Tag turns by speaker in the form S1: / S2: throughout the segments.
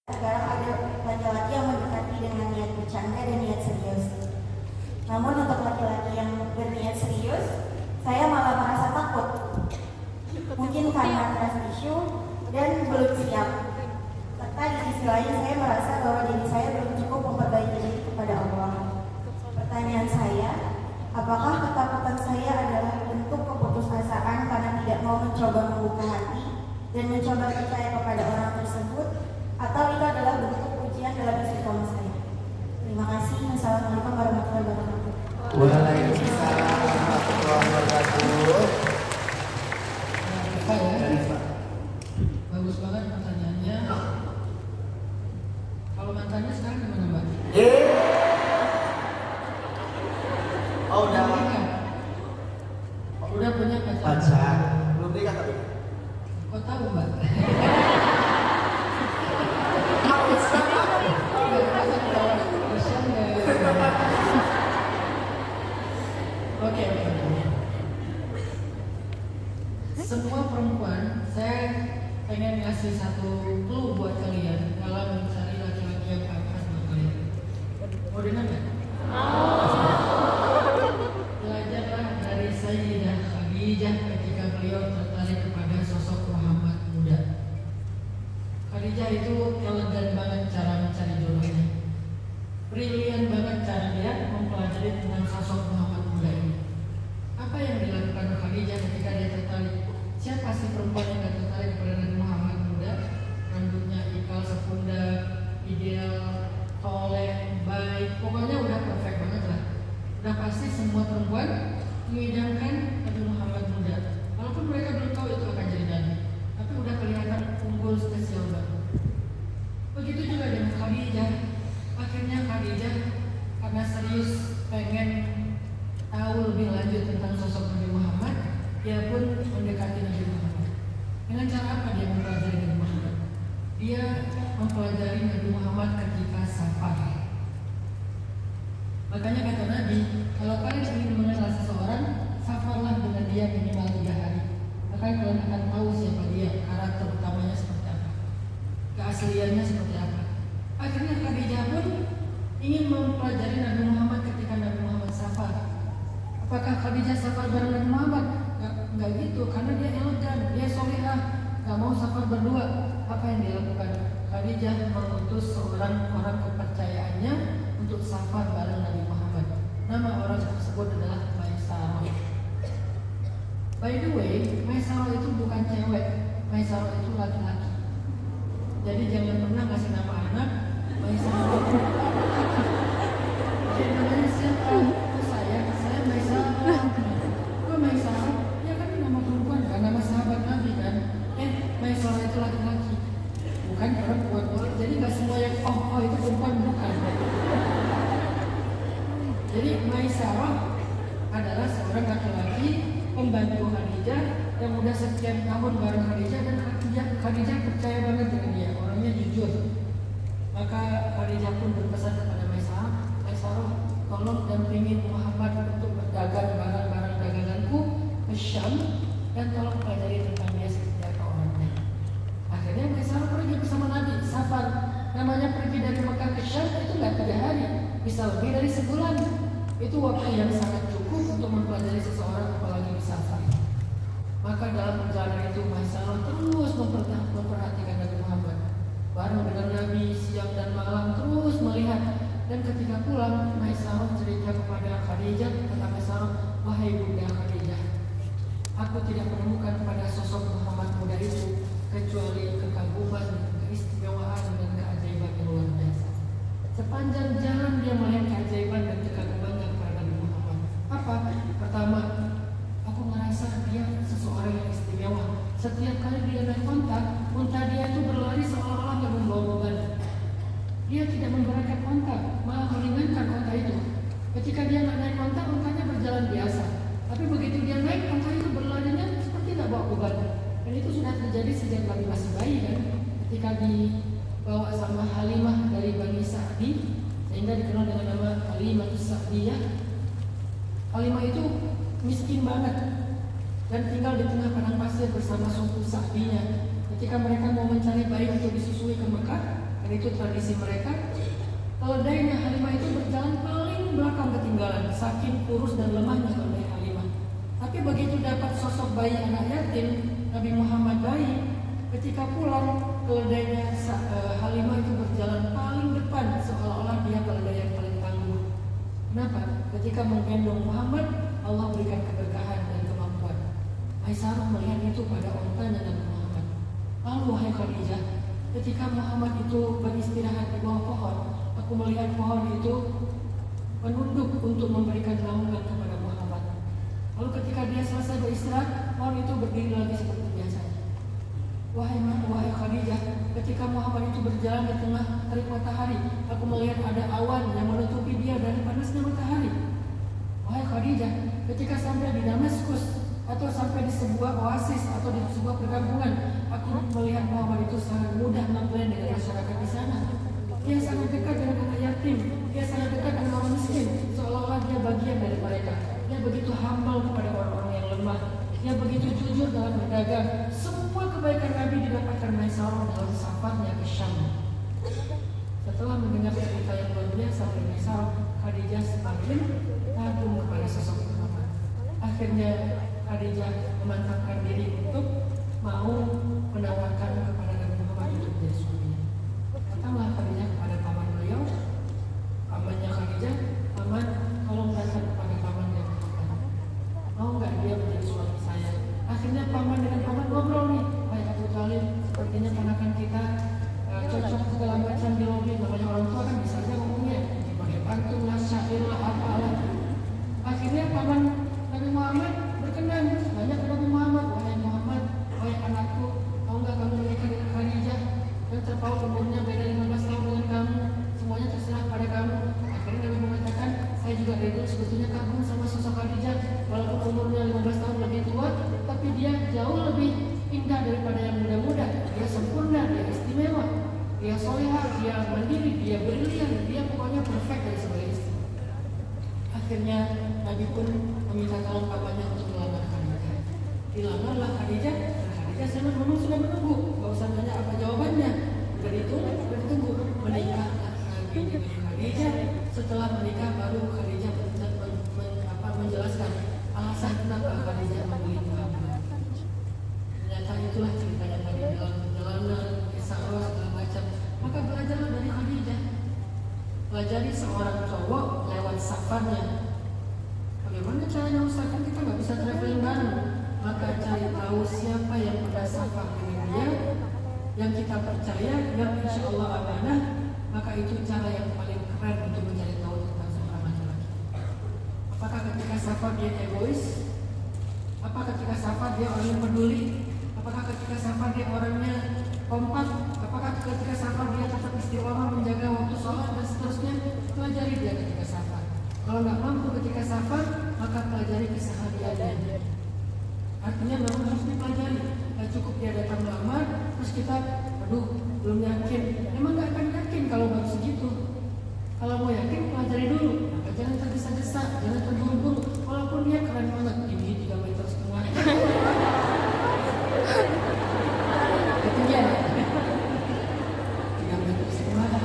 S1: Sekarang ada laki-laki yang mendekati dengan niat bercanda dan niat serius. Namun untuk laki-laki yang berniat serius, saya malah merasa takut. Mungkin karena trust issue dan belum siap. Serta di sisi lain saya merasa bahwa diri saya belum cukup memperbaiki diri kepada Allah. Pertanyaan saya, apakah ketakutan saya adalah bentuk keputusasaan karena tidak mau mencoba membuka hati dan mencoba percaya kepada orang tersebut, atau itu adalah bentuk ujian dalam istiqomah saya? Terima kasih. Wassalamualaikum warahmatullahi wabarakatuh.
S2: Waalaikumsalam warahmatullahi wabarakatuh.
S3: Bagus banget pertanyaannya. Kalau mantannya sekarang gimana, Mbak? Udah punya
S2: Pacar belum nikah tapi.
S3: Kok tahu, Mbak? Oke. Semua perempuan, saya pengen ngasih satu clue buat kalian dalam mencari laki-laki yang pantas buat kalian. Mau dengar nggak? Belajarlah dari Sayyidah Khadijah ketika beliau tertarik kepada sosok Muhammad muda. Khadijah itu elegan banget cara mencari jodohnya. Brilian banget cara dia mempelajari tentang sosok Muhammad muda ini. Apa yang dilakukan Khadijah ketika dia tertarik? Siapa sih perempuan yang gak tertarik kepada Nabi Muhammad muda? Rambutnya ikal sepundak, ideal, toleh, baik, pokoknya udah perfect banget lah. Udah pasti semua perempuan mengidamkan Nabi Muhammad muda. Walaupun mereka belum tahu itu akan jadi nabi, tapi udah kelihatan unggul spesial banget. Begitu juga dengan Khadijah. Akhirnya Khadijah karena serius pengen tahu lebih lanjut tentang sosok Nabi Muhammad, dia pun mendekati Nabi Muhammad. Dengan cara apa dia mempelajari Nabi Muhammad? Dia mempelajari Nabi Muhammad ketika safar. Makanya kata Nabi, kalau kalian ingin mengenal seseorang, safarlah dengan dia minimal 3 hari. Maka kalian akan tahu siapa dia, karakter utamanya seperti apa, keasliannya seperti apa. Akhirnya Khadijah pun ingin mempelajari Nabi Muhammad ketika Nabi Muhammad safar. Apakah Khadijah safar bareng Nabi Muhammad? Enggak gitu, karena dia elegan, dia solehah, gak mau safar berdua. Apa yang dia lakukan? Khadijah mengutus seorang orang kepercayaannya untuk safar bareng Nabi Muhammad. Nama orang tersebut adalah Maisarah. By the way, Maisarah itu bukan cewek, Maisarah itu laki-laki. Jadi jangan pernah kasih nama anak Maisarah. Jadi namanya siapa? Saya Maisarah. Kok Maisarah? Ya kan nama perempuan, kan nama sahabat Nabi kan. Maisarah itu laki-laki, bukan perempuan. Jadi nggak semua yang oh itu perempuan, bukan. Jadi Maisarah adalah seorang laki-laki pembantu Khadijah yang udah sekian tahun bareng Khadijah, dan Khadijah percaya banget dengan dia, orangnya jujur. Maka Khadijah pun berpesan kepada Maisarah, tolong dampingi Muhammad untuk berdagang barang-barang daganganku ke Syam, dan tolong pelajari tentang dia seperti apa orangnya. Akhirnya Maisarah pergi bersama Nabi, safar. Namanya pergi dari Mekah ke Syam itu nggak 3 hari, bisa lebih dari sebulan. Itu waktu yang sangat cukup untuk mempelajari seseorang, apalagi safar. Maka dalam perjalanan itu Maisarah terus memperhatikan Nabi Muhammad. Bareng dengan Nabi siang dan malam terus melihat. Dan ketika pulang, Maisarah cerita kepada Khadijah, kata Maisarah, wahai bunda Khadijah, aku tidak menemukan pada sosok Muhammad muda itu kecuali kekaguman, keistimewaan, dan keajaiban yang luar biasa. Sepanjang jalan dia melihat keajaiban dan kekagumannya kepada Nabi Muhammad. Apa? Pertama, aku merasa dia seseorang yang istimewa. Setiap kali dia naik unta dia itu berlari seolah-olah tidak membawa beban. Dia tidak memberatkan unta, malah meringankan unta itu. Ketika dia naik unta, untanya berjalan biasa. Tapi begitu dia naik, unta itu berlarinya seperti tidak bawa beban. Dan itu sudah terjadi sejak Nabi masih bayi kan. Ketika dibawa sama Halimah dari Bani Sa'di, sehingga dikenal dengan nama Halimah Sa'diyah. Halimah itu miskin banget dan tinggal di tengah padang pasir bersama suku Sa'dinya. Ketika mereka mau mencari bayi untuk disusui ke Mekah, Karena itu tradisi mereka. Keledainya Halimah itu berjalan paling belakang ketinggalan, saking kurus dan lemahnya keledai Halimah. Tapi begitu dapat sosok bayi anak yatim, Nabi Muhammad bayi, ketika pulang keledainya Halimah itu berjalan paling depan, seolah-olah dia keledai yang paling tangguh. Kenapa? Ketika menggendong Muhammad, Allah berikan keberkahan dan kemampuan. Aisyah melihat itu pada ontanya Nabi Muhammad. Lalu wahai Khadijah, ketika Muhammad itu beristirahat di bawah pohon, aku melihat pohon itu menunduk untuk memberikan naungan kepada Muhammad. Lalu ketika dia selesai beristirahat, pohon itu berdiri lagi seperti biasanya. Wahai Khadijah, ketika Muhammad itu berjalan di tengah terik matahari, aku melihat ada awan yang menutupi dia dari panasnya matahari. Wahai Khadijah, ketika sampai di Damaskus atau sampai di sebuah oasis atau di sebuah perkampungan, aku melihat Muhammad itu sangat mudah memblend dengan masyarakat di sana. Dia sangat dekat dengan anak yatim, dia sangat dekat dengan orang miskin, seolah-olah dia bagian dari mereka. Dia begitu humble kepada orang-orang yang lemah. Dia begitu jujur dalam berdagang. Semua kebaikan Nabi didapatkan Maisarah dalam safarnya ke Syam. Setelah mendengar cerita yang luar biasa dari Maisarah, Khadijah semakin kagum kepada sosok Muhammad. Akhirnya Khadijah memantapkan diri untuk mau menawarkan kepada Nabi Muhammad untuk menjadi suaminya. Datanglah Khadijah kepada paman beliau, pamannya Khadijah, paman tolong datang kepada paman yang Muhammad. Mau nggak dia menjadi suami saya? Akhirnya paman dengan paman ngobrol nih, baik Abu Talib, sepertinya ponakan kita cocok segala macam di lobi. Namanya orang tua kan bisa aja ngomongnya, pakai pantun lah, syair lah, apalah. Akhirnya paman Nabi Muhammad berkenan, banyak ke Nabi Muhammad, wahai anakku, mau nggak kamu menikah dengan Khadijah yang terpaut umurnya beda 15 tahun dengan kamu, semuanya terserah pada kamu. Akhirnya Nabi mengatakan, saya juga dari dulu sebetulnya kagum sama sosok Khadijah, walaupun umurnya 15 tahun lebih tua, tapi dia jauh lebih indah daripada yang muda-muda. Dia sempurna, dia istimewa, dia solehah, dia mandiri, dia brilian, dia pokoknya perfect dari sebagai istri. Akhirnya Nabi pun meminta tolong pamannya untuk melamar Khadijah. Dilamarlah Khadijah, dan Khadijah memang sudah menunggu, gak usah nanya apa jawabannya. Udah ditunggu, menikahlah Nabi dengan Khadijah. Setelah menikah baru Khadijah menjelaskan alasan kenapa Khadijah memilih Muhammad. Ternyata itulah ceritanya tadi dalam perjalanan, kisah segala macam. Maka belajarlah dari Khadijah. Pelajari seorang cowok lewat safarnya. Bagaimana caranya usahakan kita nggak bisa traveling bareng? Maka cari tahu siapa yang pernah safar dengan dia, yang kita percaya, yang insya Allah amanah. Maka itu cara yang paling keren untuk mencari tahu tentang seorang laki-laki. Apakah ketika safar dia egois? Apakah ketika safar dia orang yang peduli? Apakah ketika safar dia orangnya kompak? Apakah ketika safar dia tetap istiqomah menjaga waktu sholat dan seterusnya? Pelajari dia ketika safar. Kalau nggak mampu ketika safar, maka pelajari kesehariannya. Artinya memang harus dipelajari. Nggak cukup dia datang melamar, terus kita, aduh, belum yakin. Memang nggak akan yakin kalau baru segitu. Kalau mau yakin, pelajari dulu. Maka jangan tergesa-gesa, jangan terburu-buru. Walaupun dia keren banget, tinggi 3,5 meter. Ketinggian. 3,5 meter.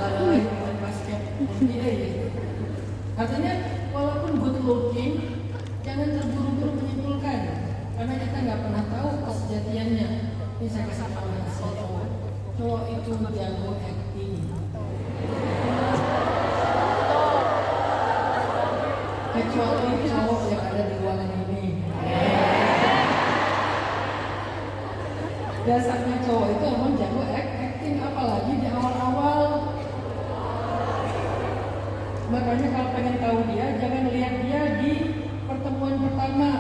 S3: Lalu main basket, NBA. Artinya, walaupun good looking, jangan terburu-buru menyimpulkan, karena kita nggak pernah tahu kesejatiannya. Ini saya kasih tahu cowok. Cowok itu jago acting. Kecuali cowok yang ada di ruangan ini. Dasarnya cowok itu emang jago acting, apalagi di awal-awal. Makanya kalau pengen tahu dia, jangan lihat dia di pertemuan pertama.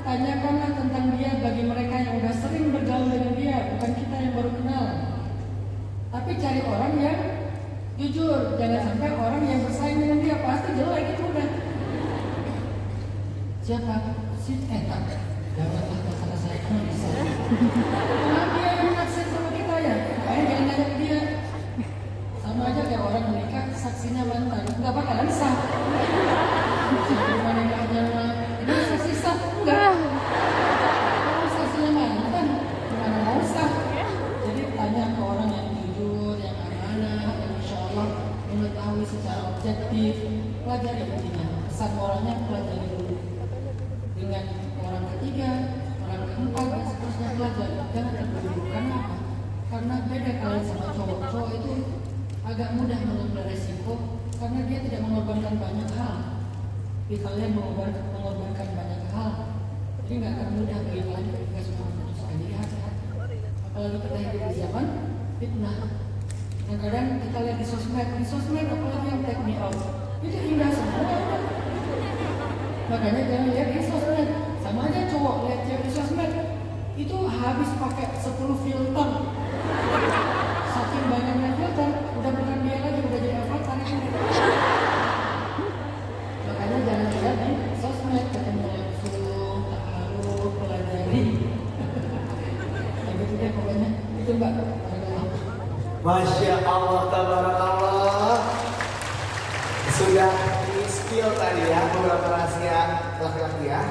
S3: Tanyakanlah tentang dia bagi mereka yang udah sering bergaul dengan dia, bukan kita yang baru kenal. Tapi cari orang yang jujur, jangan sampai orang yang bersaing dengan dia pasti jelek itu udah. Siapa? Si Etak. Janganlah kata saya kan bisa. Karena dia yang naksir sama kita ya, makanya jangan nanya ke dia. Sama aja kayak orang menikah, saksinya mantan, nggak bakalan sah. Gimana nikahnya? Ini saksi sah? Enggak. Kalau saksinya mantan, gimana mau sah? Jadi tanya ke orang yang jujur, pelajari intinya. Pesan moralnya pelajari dulu. Dengan orang ketiga, orang keempat, dan seterusnya pelajari. Jangan terburu-buru. Karena apa? Karena beda kalian sama cowok. Cowok itu agak mudah mengambil resiko karena dia tidak mengorbankan banyak hal. Tapi kalian mengorbankan banyak hal. Jadi nggak akan mudah bagi kalian ketika sudah memutuskan. Jadi hati-hati. Apalagi kita hidup di zaman fitnah. Kadang-kadang kita lihat di sosmed apalagi yang take me out itu indah semua. Makanya jangan lihat di sosmed. Sama aja cowok lihat cewek di sosmed itu habis pakai 10 filter. Saking banyaknya filter, udah bukan dia lagi, udah jadi avatar. Makanya jangan lihat di sosmed, ketemu langsung, taruh, pelajari. Ya gitu deh pokoknya. Itu Mbak.
S2: Masya Allah, tabarakallah. Sudah di skill tadi ya, beberapa rahasia laki-laki ya.